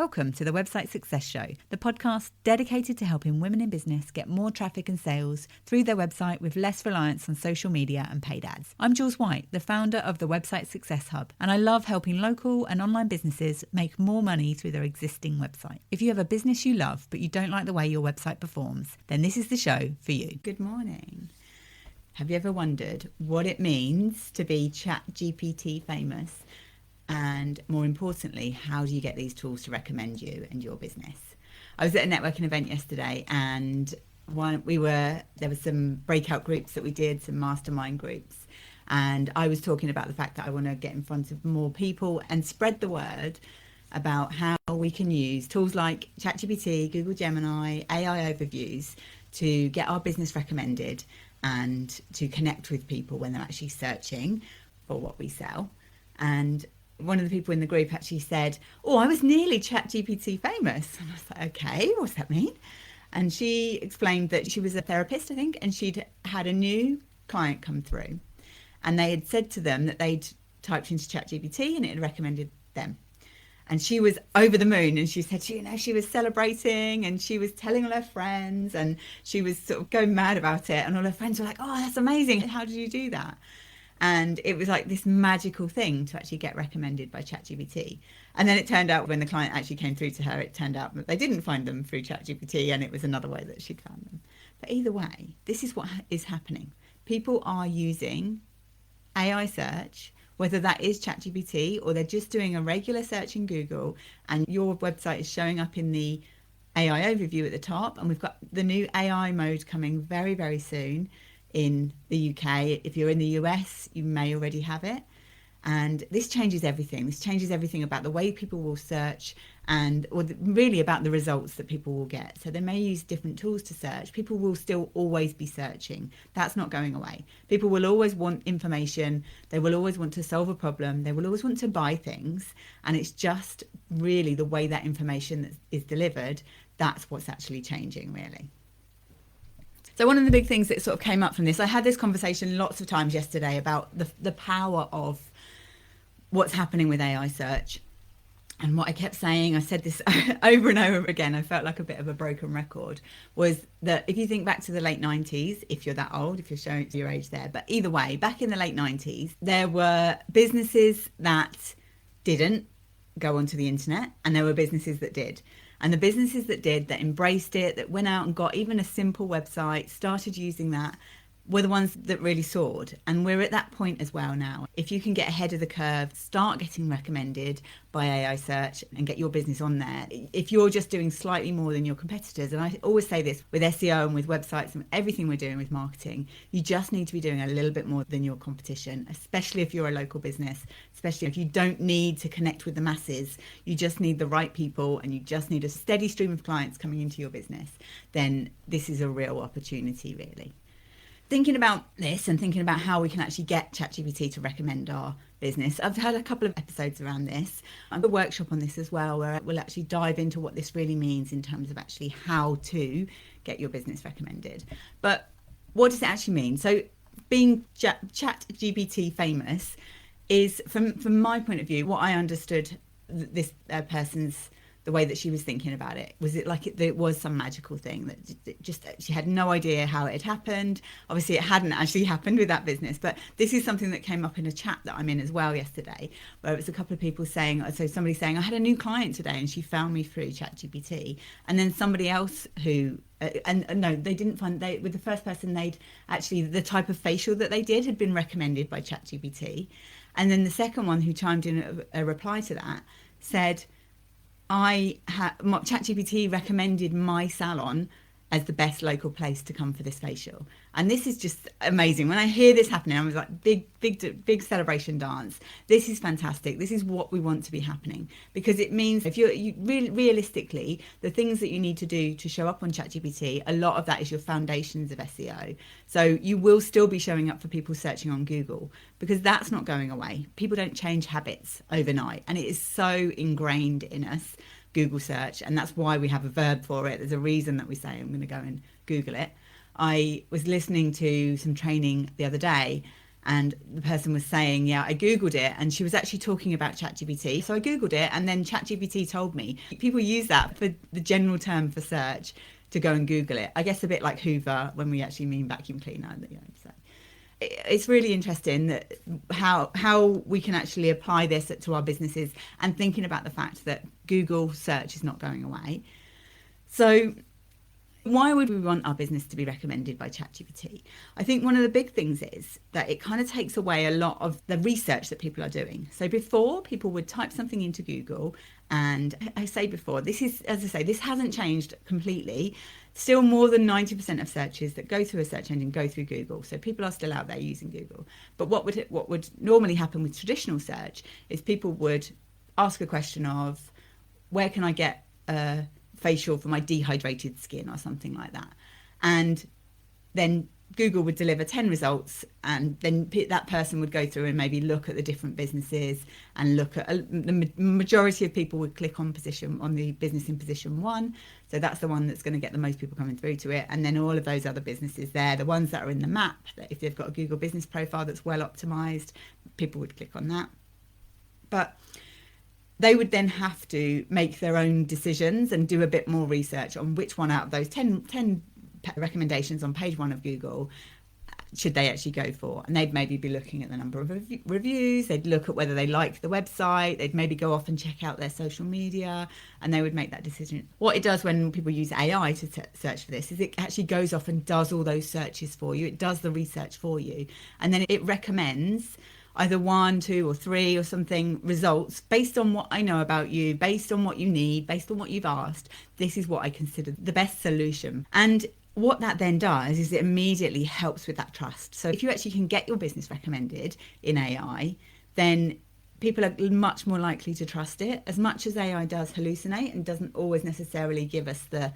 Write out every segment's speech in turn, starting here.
Welcome to the Website Success Show, the podcast dedicated to helping women in business get more traffic and sales through their website with less reliance on social media and paid ads. I'm Jules White, the founder of the Website Success Hub, and I love helping local and online businesses make more money through their existing website. If you have a business you love but you don't like the way your website performs, then this is the show for you. Good morning. Have you ever wondered what it means to be ChatGPT famous? And more importantly, how do you get these tools to recommend you and your business? I was at a networking event yesterday, and there were some breakout groups that we did, some mastermind groups. And I was talking about the fact that I want to get in front of more people and spread the word about how we can use tools like ChatGPT, Google Gemini, AI overviews to get our business recommended and to connect with people when they're actually searching for what we sell. And one of the people in the group actually said, "Oh, I was nearly ChatGPT famous." And I was like, "Okay, what's that mean?" And she explained that she was a therapist, I think, and she'd had a new client come through. And they had said to them that they'd typed into ChatGPT and it had recommended them. And she was over the moon, and she said, she was celebrating and she was telling all her friends and she was sort of going mad about it. And all her friends were like, "Oh, that's amazing. How did you do that?" And it was like this magical thing to actually get recommended by ChatGPT. And then it turned out when the client actually came through to her, it turned out that they didn't find them through ChatGPT, and it was another way that she'd found them. But either way, this is what is happening. People are using AI search, whether that is ChatGPT or they're just doing a regular search in Google, and your website is showing up in the AI overview at the top. And we've got the new AI mode coming very, very soon in the UK. If you're in the US, you may already have it. And this changes everything. This changes everything about the way people will search really about the results that people will get. So they may use different tools to search. People will still always be searching. That's not going away. People will always want information. They will always want to solve a problem. They will always want to buy things. And it's just really the way that information is delivered. That's what's actually changing, really. So one of the big things that sort of came up from this, I had this conversation lots of times yesterday about the power of what's happening with AI search. And what I kept saying, I said this over and over again, I felt like a bit of a broken record, was that if you think back to the late 90s, if you're that old, if you're showing your age there, but either way, back in the late 90s, there were businesses that didn't go onto the internet, and there were businesses that did. And the businesses that did, that embraced it, that went out and got even a simple website, started using that, were the ones that really soared. And we're at that point as well now. If you can get ahead of the curve, start getting recommended by AI search and get your business on there. If you're just doing slightly more than your competitors, and I always say this with SEO and with websites and everything we're doing with marketing, you just need to be doing a little bit more than your competition, especially if you're a local business, especially if you don't need to connect with the masses. You just need the right people, and you just need a steady stream of clients coming into your business. Then this is a real opportunity, really. Thinking about this and thinking about how we can actually get ChatGPT to recommend our business, I've had a couple of episodes around this. I have a workshop on this as well, where we'll actually dive into what this really means in terms of actually how to get your business recommended. But what does it actually mean? So being ChatGPT famous is, from my point of view, what I understood this person's, the way that she was thinking about it, was it like it was some magical thing that just, she had no idea how it had happened. Obviously it hadn't actually happened with that business, but this is something that came up in a chat that I'm in as well yesterday, where it was a couple of people saying, so somebody saying, "I had a new client today and she found me through ChatGPT." And then somebody else who, no, they didn't find, with the first person, they'd actually, the type of facial that they did had been recommended by ChatGPT. And then the second one who chimed in a reply to that said, ChatGPT recommended my salon as the best local place to come for this facial. And this is just amazing. When I hear this happening, I was like, big celebration dance. This is fantastic. This is what we want to be happening, because it means if you really realistically, the things that you need to do to show up on ChatGPT, a lot of that is your foundations of SEO. So you will still be showing up for people searching on Google, because that's not going away. People don't change habits overnight, and it is so ingrained in us, Google search, and that's why we have a verb for it. There's a reason that we say, I'm going to go and Google it. I was listening to some training the other day, And the person was saying, yeah, I Googled it, and she was actually talking about ChatGPT. So I Googled it, and then ChatGPT told me. People use that for the general term for search to go and Google it. I guess a bit like Hoover when we actually mean vacuum cleaner. So it's really interesting that how we can actually apply this to our businesses, and thinking about the fact that Google search is not going away. So why would we want our business to be recommended by ChatGPT? I think one of the big things is that it kind of takes away a lot of the research that people are doing. So before, people would type something into Google, and I say before, this is, as I say, this hasn't changed completely. Still more than 90% of searches that go through a search engine go through Google. So people are still out there using Google. But what would normally happen with traditional search is people would ask a question of, where can I get a facial for my dehydrated skin or something like that, and then Google would deliver 10 results, and then that person would go through and maybe look at the different businesses and look at the majority of people would click on the business in position 1, so that's the one that's going to get the most people coming through to it, and then all of those other businesses there, the ones that are in the map, that if they've got a Google business profile that's well optimized, people would click on that. But they would then have to make their own decisions and do a bit more research on which one out of those 10 recommendations on page 1 of Google should they actually go for. And they'd maybe be looking at the number of reviews, they'd look at whether they liked the website, they'd maybe go off and check out their social media, and they would make that decision. What it does when people use AI to search for this is it actually goes off and does all those searches for you, it does the research for you, and then it recommends either 1, 2 or 3 or something results based on what I know about you, based on what you need, based on what you've asked. This is what I consider the best solution. And what that then does is it immediately helps with that trust. So if you actually can get your business recommended in AI, then people are much more likely to trust it. As much as AI does hallucinate and doesn't always necessarily give us the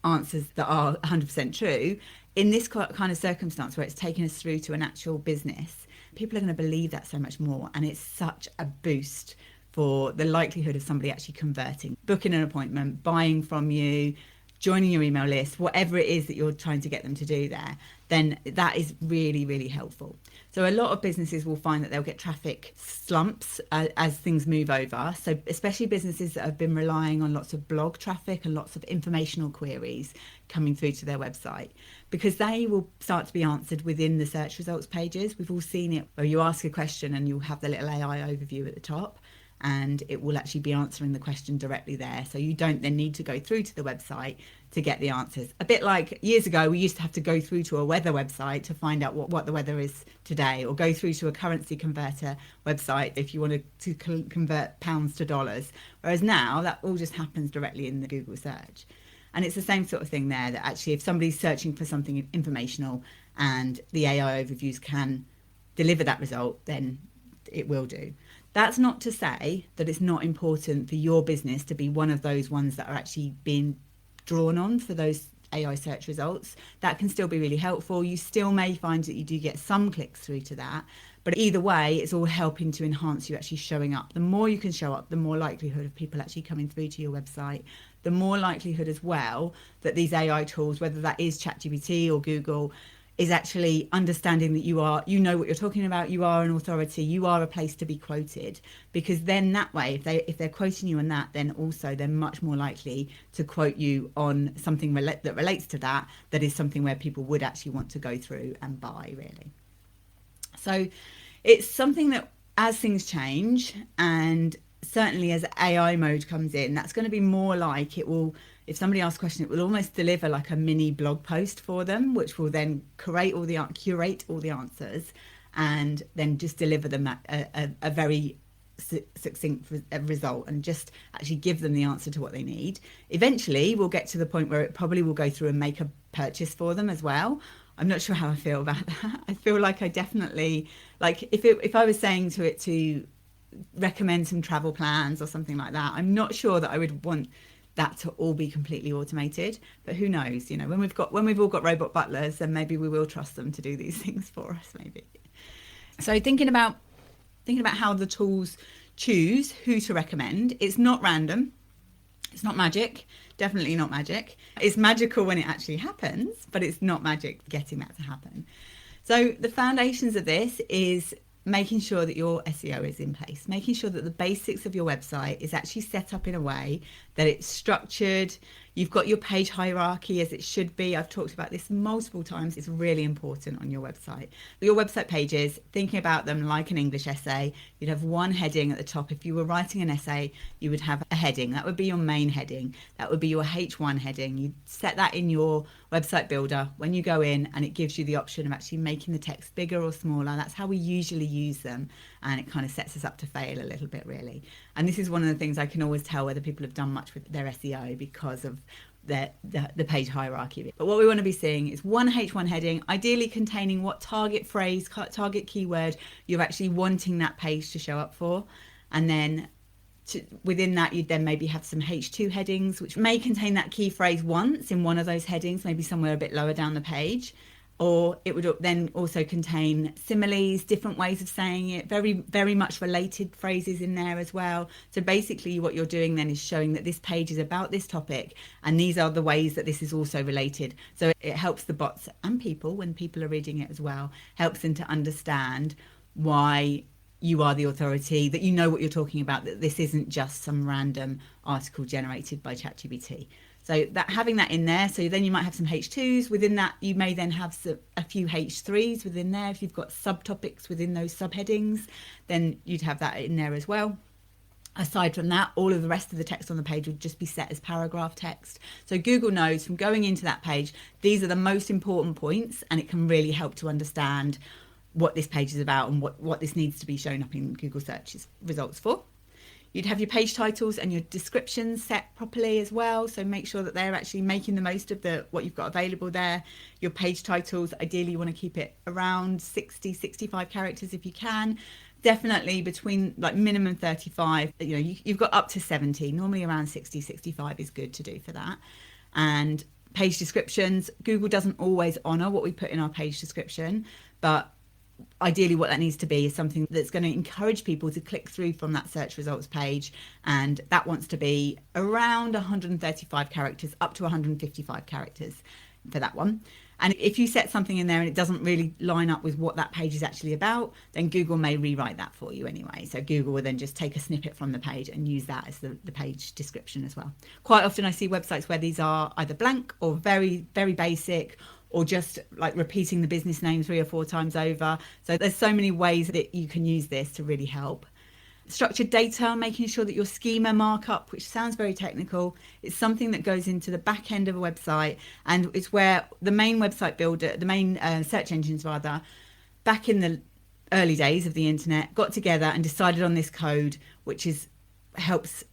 answers that are 100% true, in this kind of circumstance where it's taken us through to an actual business, people are going to believe that so much more, and it's such a boost for the likelihood of somebody actually converting, booking an appointment, buying from you, joining your email list, whatever it is that you're trying to get them to do there, then that is really, really helpful. So a lot of businesses will find that they'll get traffic slumps as things move over. So especially businesses that have been relying on lots of blog traffic and lots of informational queries coming through to their website, because they will start to be answered within the search results pages. We've all seen it where you ask a question and you'll have the little AI overview at the top, and it will actually be answering the question directly there. So you don't then need to go through to the website to get the answers. A bit like years ago, we used to have to go through to a weather website to find out what the weather is today, or go through to a currency converter website if you wanted to convert pounds to dollars. Whereas now that all just happens directly in the Google search. And it's the same sort of thing there, that actually if somebody's searching for something informational and the AI overviews can deliver that result, then it will do. That's not to say that it's not important for your business to be one of those ones that are actually being drawn on for those AI search results. That can still be really helpful. You still may find that you do get some clicks through to that, but either way, it's all helping to enhance you actually showing up. The more you can show up, the more likelihood of people actually coming through to your website, the more likelihood as well that these AI tools, whether that is ChatGPT or Google, is actually understanding that you know what you're talking about, you are an authority, you are a place to be quoted. Because then that way, if they're quoting you on that, then also they're much more likely to quote you on something that relates to that is something where people would actually want to go through and buy, really. So it's something that as things change, and certainly as AI mode comes in, that's going to be more like, it will, if somebody asks a question, it will almost deliver like a mini blog post for them, which will then curate all the answers, and then just deliver them a very succinct result, and just actually give them the answer to what they need. Eventually, we'll get to the point where it probably will go through and make a purchase for them as well. I'm not sure how I feel about that. I feel like I definitely, like if I was saying to it to recommend some travel plans or something like that, I'm not sure that I would want that to all be completely automated, but who knows, when we've all got robot butlers, then maybe we will trust them to do these things for us, maybe. So thinking about how the tools choose who to recommend, it's not random, it's not magic, definitely not magic. It's magical when it actually happens, but it's not magic getting that to happen. So the foundations of this is making sure that your SEO is in place, making sure that the basics of your website is actually set up in a way that it's structured. You've got your page hierarchy as it should be. I've talked about this multiple times. It's really important on your website. Your website pages, thinking about them like an English essay, you'd have one heading at the top. If you were writing an essay, you would have a heading. That would be your main heading. That would be your H1 heading. You set that in your website builder when you go in, and it gives you the option of actually making the text bigger or smaller. That's how we usually use them, and it kind of sets us up to fail a little bit, really. And this is one of the things I can always tell whether people have done much with their SEO because of the page hierarchy. But what we want to be seeing is one H1 heading, ideally containing what target phrase, target keyword you're actually wanting that page to show up for. And then within that, you'd then maybe have some H2 headings, which may contain that key phrase once in one of those headings, maybe somewhere a bit lower down the page. Or it would then also contain similes, different ways of saying it, very, very much related phrases in there as well. So basically what you're doing then is showing that this page is about this topic, and these are the ways that this is also related. So it helps the bots and people, when people are reading it as well, helps them to understand why you are the authority, that you know what you're talking about, that this isn't just some random article generated by ChatGPT. So that having that in there, so then you might have some H2s. Within that, you may then have a few H3s within there. If you've got subtopics within those subheadings, then you'd have that in there as well. Aside from that, all of the rest of the text on the page would just be set as paragraph text. So Google knows from going into that page, these are the most important points, and it can really help to understand what this page is about and what this needs to be shown up in Google search results for. You'd have your page titles and your descriptions set properly as well. So make sure that they're actually making the most of what you've got available there. Your page titles, ideally you want to keep it around 60, 65 characters if you can. Definitely between like minimum 35, you've got up to 70. Normally around 60, 65 is good to do for that. And page descriptions, Google doesn't always honor what we put in our page description, but ideally what that needs to be is something that's going to encourage people to click through from that search results page, and that wants to be around 135 characters up to 155 characters for that one. And if you set something in there and it doesn't really line up with what that page is actually about, then Google may rewrite that for you anyway. So Google will then just take a snippet from the page and use that as the page description as well. Quite often I see websites where these are either blank or very, very basic, or just like repeating the business name 3 or 4 times over. So there's so many ways that you can use this to really help. Structured data, making sure that your schema markup, which sounds very technical, is something that goes into the back end of a website, and it's where the main website builder, the main search engines rather, back in the early days of the internet, got together and decided on this code, which helps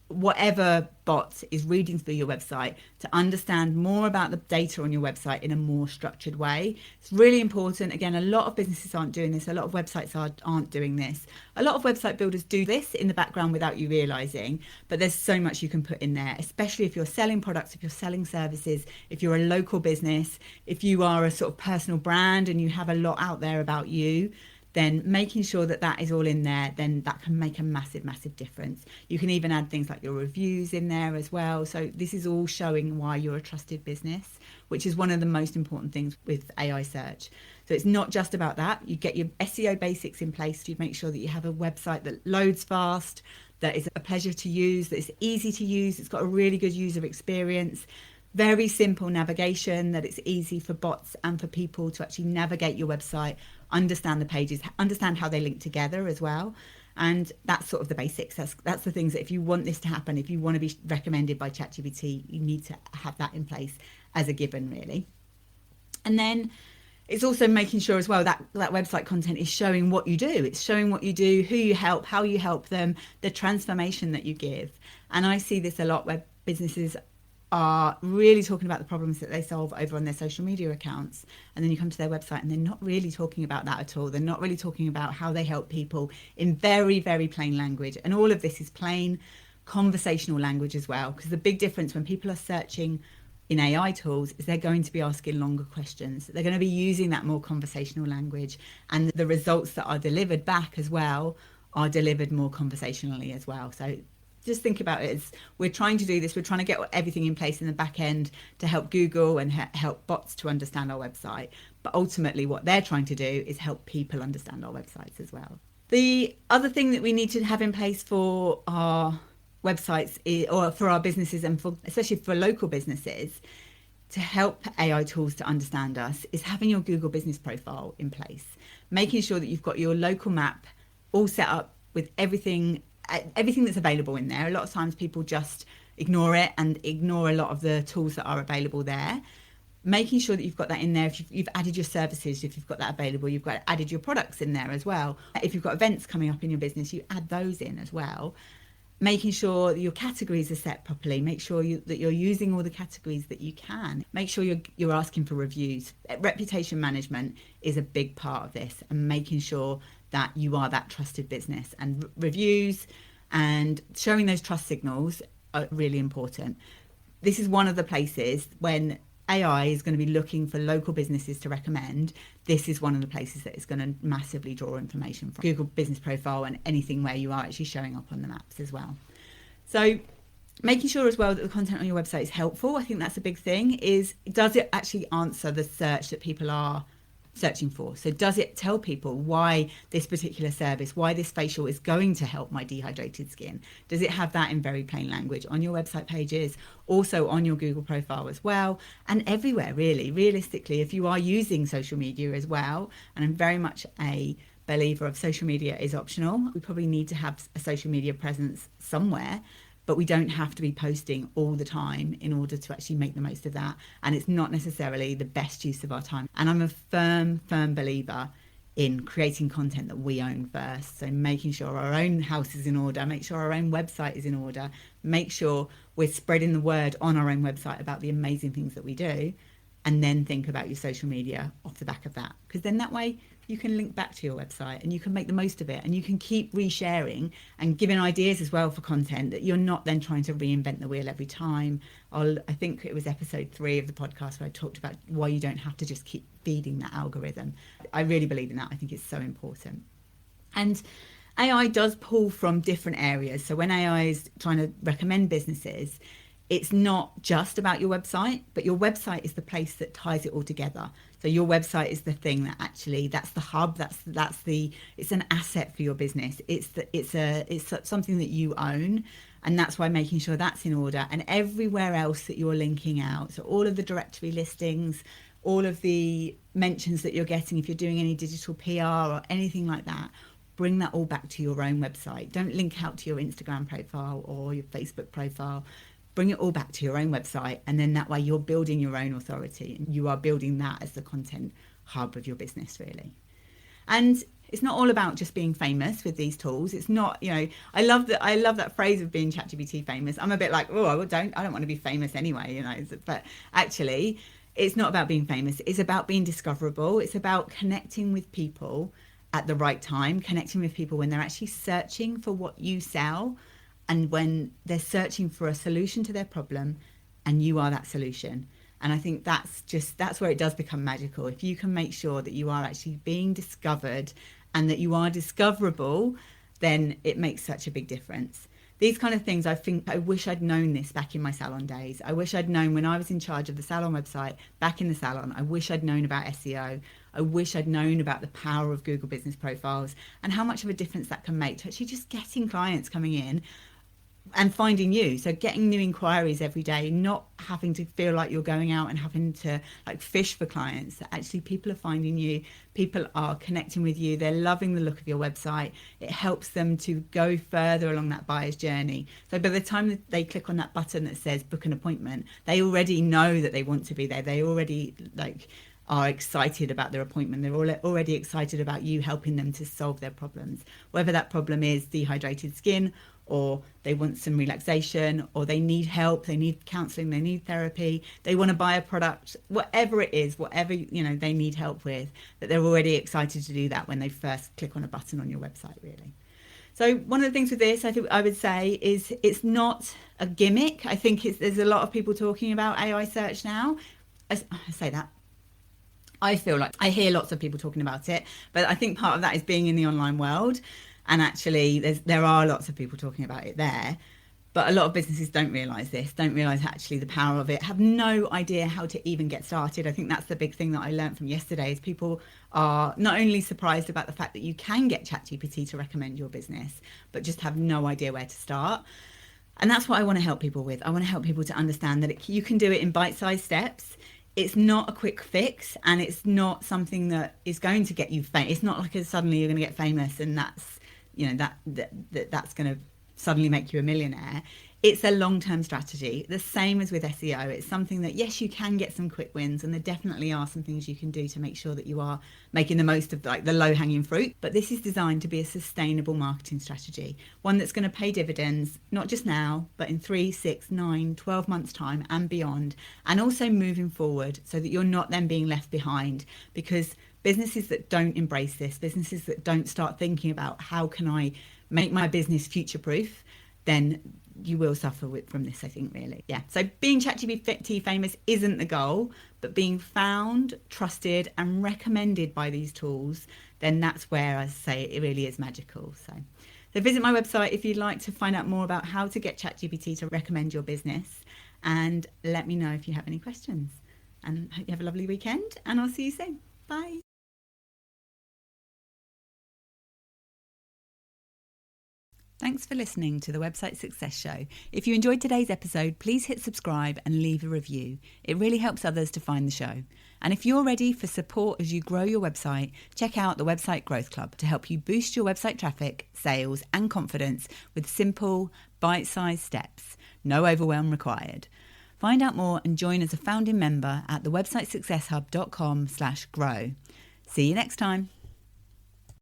whatever bot is reading through your website to understand more about the data on your website in a more structured way. It's really important. Again, a lot of businesses aren't doing this. A lot of websites aren't doing this. A lot of website builders do this in the background without you realizing, but there's so much you can put in there, especially if you're selling products, if you're selling services, if you're a local business, if you are a sort of personal brand and you have a lot out there about you, then making sure that that is all in there, then that can make a massive, massive difference. You can even add things like your reviews in there as well. So this is all showing why you're a trusted business, which is one of the most important things with AI search. So it's not just about that. You get your SEO basics in place to make sure that you have a website that loads fast, that is a pleasure to use, that is easy to use, it's got a really good user experience, very simple navigation, that it's easy for bots and for people to actually navigate your website, understand the pages, understand how they link together as well. And that's sort of the basics. That's the things that if you want this to happen, if you want to be recommended by ChatGPT, you need to have that in place as a given, really. And then it's also making sure as well that website content is showing what you do. It's showing what you do, who you help, how you help them, the transformation that you give. And I see this a lot where businesses are really talking about the problems that they solve over on their social media accounts, and then you come to their website and they're not really talking about that at all. They're not really talking about how they help people in very, very plain language. And all of this is plain conversational language as well, because the big difference when people are searching in AI tools is they're going to be asking longer questions. They're going to be using that more conversational language, and the results that are delivered back as well are delivered more conversationally as well. So just think about it as we're trying to do this. We're trying to get everything in place in the back end to help Google and help bots to understand our website. But ultimately what they're trying to do is help people understand our websites as well. The other thing that we need to have in place for our websites or for our businesses, and for especially for local businesses, to help AI tools to understand us, is having your Google business profile in place, making sure that you've got your local map all set up with everything that's available in there. A lot of times people just ignore it and ignore a lot of the tools that are available there. Making sure that you've got that in there. If you've added your services, if you've got that available, you've got added your products in there as well. If you've got events coming up in your business, you add those in as well. Making sure that your categories are set properly. Make sure that you're using all the categories that you can. Make sure you're asking for reviews. Reputation management is a big part of this, and making sure that you are that trusted business. And reviews and showing those trust signals are really important. This is one of the places when AI is going to be looking for local businesses to recommend. This is one of the places that is going to massively draw information from Google Business Profile and anything where you are actually showing up on the maps as well. So making sure as well that the content on your website is helpful. I think that's a big thing. Does it actually answer the search that people are searching for? So does it tell people why this particular service, why this facial is going to help my dehydrated skin? Does it have that in very plain language on your website pages, also on your Google profile as well, and everywhere really? Realistically, if you are using social media as well, and I'm very much a believer of social media is optional, we probably need to have a social media presence somewhere, but we don't have to be posting all the time in order to actually make the most of that. And it's not necessarily the best use of our time. And I'm a firm believer in creating content that we own first. So making sure our own house is in order, make sure our own website is in order, make sure we're spreading the word on our own website about the amazing things that we do, and then think about your social media off the back of that. Because then that way you can link back to your website and you can make the most of it, and you can keep resharing and giving ideas as well for content, that you're not then trying to reinvent the wheel every time. I think it was episode 3 of the podcast where I talked about why you don't have to just keep feeding that algorithm. I really believe in that. I think it's so important. And AI does pull from different areas. So when AI is trying to recommend businesses, it's not just about your website, but your website is the place that ties it all together. So your website is the thing that actually, that's the hub, it's an asset for your business. It's something that you own, and that's why making sure that's in order. And everywhere else that you're linking out, so all of the directory listings, all of the mentions that you're getting, if you're doing any digital PR or anything like that, bring that all back to your own website. Don't link out to your Instagram profile or your Facebook profile. Bring it all back to your own website, and then that way you're building your own authority, and you are building that as the content hub of your business, really. And it's not all about just being famous with these tools. It's not, I love that phrase of being ChatGPT famous. I'm a bit like, I don't want to be famous anyway, but actually it's not about being famous. It's about being discoverable. It's about connecting with people at the right time, connecting with people when they're actually searching for what you sell, and when they're searching for a solution to their problem, and you are that solution. And I think that's where it does become magical. If you can make sure that you are actually being discovered and that you are discoverable, then it makes such a big difference. These kind of things, I wish I'd known this back in my salon days. I wish I'd known when I was in charge of the salon website back in the salon. I wish I'd known about SEO. I wish I'd known about the power of Google Business Profiles and how much of a difference that can make to actually just getting clients coming in and finding you. So getting new inquiries every day, not having to feel like you're going out and having to fish for clients. Actually, people are finding you, people are connecting with you, they're loving the look of your website. It helps them to go further along that buyer's journey. So by the time that they click on that button that says book an appointment, they already know that they want to be there. They already are excited about their appointment. They're already excited about you helping them to solve their problems, whether that problem is dehydrated skin, or they want some relaxation, or they need help, they need counselling, they need therapy, they want to buy a product, whatever it is, whatever they need help with, that they're already excited to do that when they first click on a button on your website, really. So one of the things with this, I think I would say, is it's not a gimmick. I think there's a lot of people talking about AI search now. I say that. I feel like I hear lots of people talking about it, but I think part of that is being in the online world. And actually, there are lots of people talking about it there. But a lot of businesses don't realise this, don't realise actually the power of it, have no idea how to even get started. I think that's the big thing that I learned from yesterday is people are not only surprised about the fact that you can get ChatGPT to recommend your business, but just have no idea where to start. And that's what I want to help people with. I want to help people to understand that you can do it in bite-sized steps. It's not a quick fix, and it's not something that is going to get you famous. It's not like suddenly you're going to get famous and that's, that's going to suddenly make you a millionaire. It's a long-term strategy, the same as with SEO. It's something that, yes, you can get some quick wins, and there definitely are some things you can do to make sure that you are making the most of the low-hanging fruit. But this is designed to be a sustainable marketing strategy, one that's going to pay dividends, not just now, but in 3, 6, 9, 12 months' time and beyond, and also moving forward so that you're not then being left behind. Because businesses that don't embrace this, businesses that don't start thinking about how can I make my business future-proof, then you will suffer from this, I think, really. Yeah. So being ChatGPT famous isn't the goal, but being found, trusted, and recommended by these tools, then that's where I say it really is magical. So visit my website if you'd like to find out more about how to get ChatGPT to recommend your business, and let me know if you have any questions. And hope you have a lovely weekend, and I'll see you soon. Bye. Thanks for listening to the Website Success Show. If you enjoyed today's episode, please hit subscribe and leave a review. It really helps others to find the show. And if you're ready for support as you grow your website, check out the Website Growth Club to help you boost your website traffic, sales, and confidence with simple, bite-sized steps. No overwhelm required. Find out more and join as a founding member at thewebsitesuccesshub.com/grow. See you next time.